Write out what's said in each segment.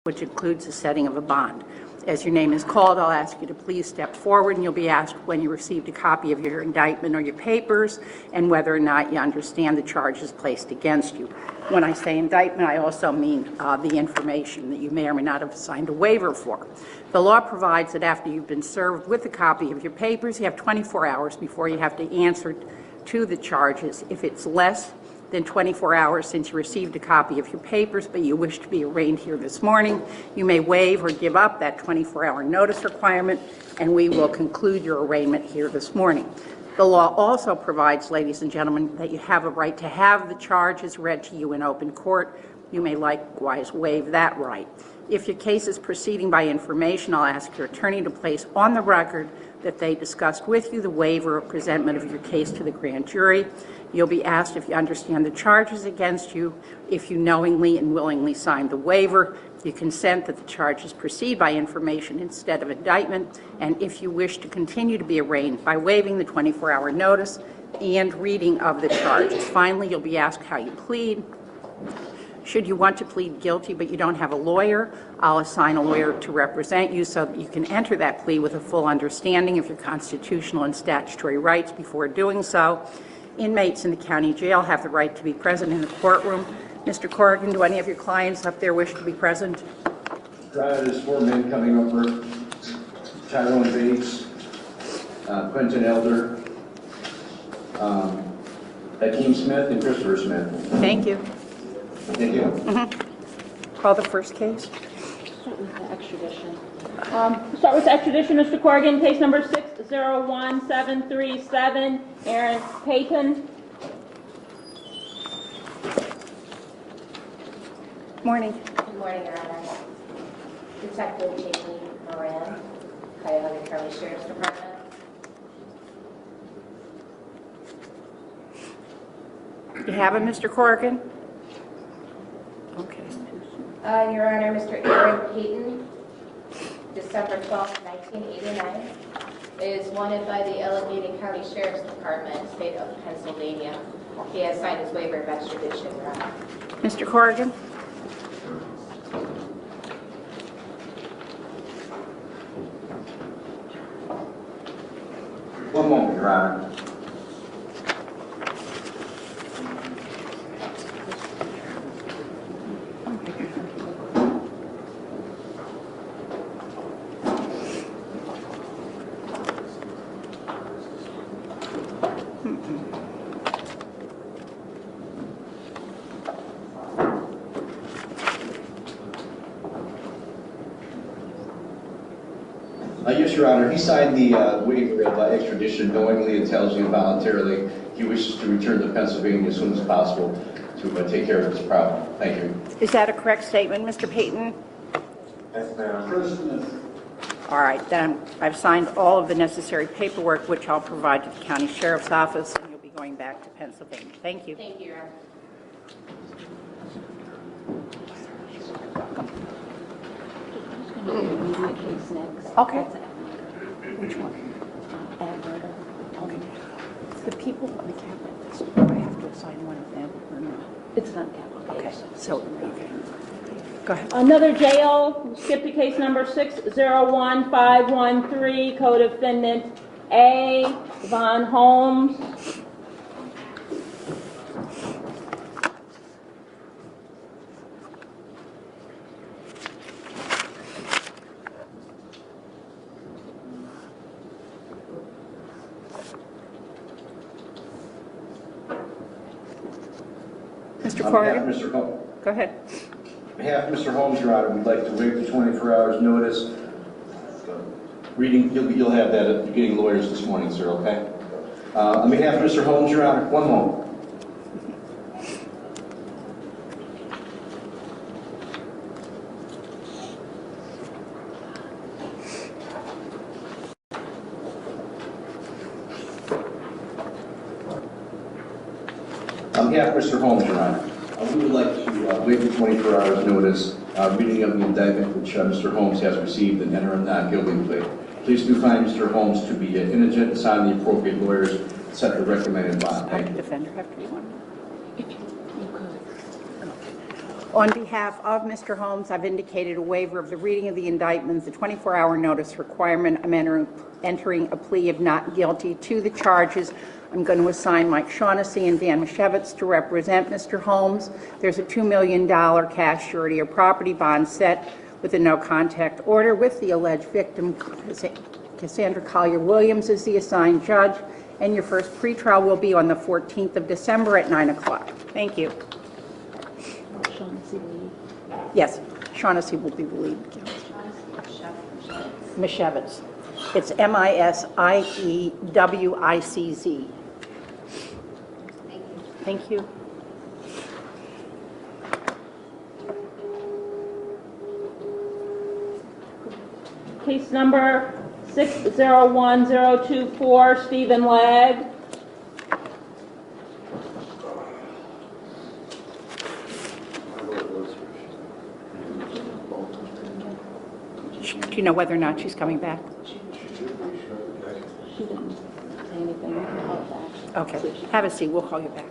which includes the setting of a bond. As your name is called, I'll ask you to please step forward, and you'll be asked when you received a copy of your indictment or your papers and whether or not you understand the charges placed against you. When I say indictment, I also mean the information that you may or may not have signed a waiver for. The law provides that after you've been served with a copy of your papers, you have 24 hours before you have to answer to the charges. If it's less than 24 hours since you received a copy of your papers, but you wish to be arraigned here this morning, you may waive or give up that 24-hour notice requirement, and we will conclude your arraignment here this morning. The law also provides, ladies and gentlemen, that you have a right to have the charges read to you in open court. You may likewise waive that right. If your case is proceeding by information, I'll ask your attorney to place on the record that they discussed with you the waiver or presentment of your case to the grand jury. You'll be asked if you understand the charges against you, if you knowingly and willingly signed the waiver, you consent that the charges proceed by information instead of indictment, and if you wish to continue to be arraigned by waiving the 24-hour notice and reading of the charges. Finally, you'll be asked how you plead. Should you want to plead guilty but you don't have a lawyer, I'll assign a lawyer to represent you so that you can enter that plea with a full understanding of your constitutional and statutory rights before doing so. Inmates in the county jail have the right to be present in the courtroom. Mr. Corrigan, do any of your clients up there wish to be present? There's 4 men coming over: Tyrone Bates, Quentin Elder, Hakeem Smith, and Christopher Smith. Thank you. Thank you. Call the first case. Start with the extradition. Start with extradition, Mr. Corrigan. Case number 601737. Aaron Payton. Morning. Good morning, Your Honor. Detective Jamie Moran, Cuyahoga County Sheriff's Department. You have it, Mr. Corrigan? Okay. Your Honor, Mr. Aaron Payton, December 12, 1989, is wanted by the Allegheny County Sheriff's Department, state of Pennsylvania. He has signed his waiver of extradition, Your Honor. Mr. Corrigan? One moment, Your Honor. Yes, Your Honor. He signed the waiver of extradition knowingly and tells you voluntarily he wishes to return to Pennsylvania as soon as possible to take care of his problem. Thank you. Is that a correct statement, Mr. Payton? Yes, ma'am. All right, then I've signed all of the necessary paperwork, which I'll provide to the county sheriff's office, and you'll be going back to Pennsylvania. Thank you. Thank you, Your Honor. Case next. Okay. That's Which one? aggravated. Okay. The people on the cabinet list, do I have to assign one of them or not? It's not capital Okay, case. so, okay. Go ahead. Another jail. Skip to case number 601513. Co-defendant A. Davon Holmes. Mr. On behalf Corrigan? of Mr. Holmes. Go ahead. On behalf of Mr. Holmes, Your Honor, we'd like to waive the 24 hours notice. Reading, you'll have that at getting lawyers this morning, sir, okay? On behalf of Mr. Holmes, Your Honor, one moment. On behalf of Mr. Holmes, Your Honor, we would like to waive the 24 hours notice, reading of the indictment which Mr. Holmes has received and enter a not-guilty plea. Please do find Mr. Holmes to be indigent, assign the appropriate lawyers, set the recommended bond. Thank you. Defender have to be one. If you could. On behalf of Mr. Holmes, I've indicated a waiver of the reading of the indictment, the 24-hour notice requirement. I'm entering a plea of not guilty to the charges. I'm going to assign Mike Shaughnessy and Dan Mashevitz to represent Mr. Holmes. There's a $2 million cash surety or property bond set with a no-contact order with the alleged victim, Cassandra Collier-Williams, as the assigned judge. And your first pretrial will be on the 14th of December at 9 o'clock. Thank you. Yes, Shaughnessy will be the lead. Mashevitz. It's Misewiwicz. Thank you. Case number 601024, Stephen Legg. Do you know whether or not she's coming back? She didn't say anything. We can call it back. Okay, have a seat. We'll call you back.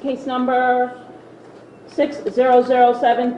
Case number 6007.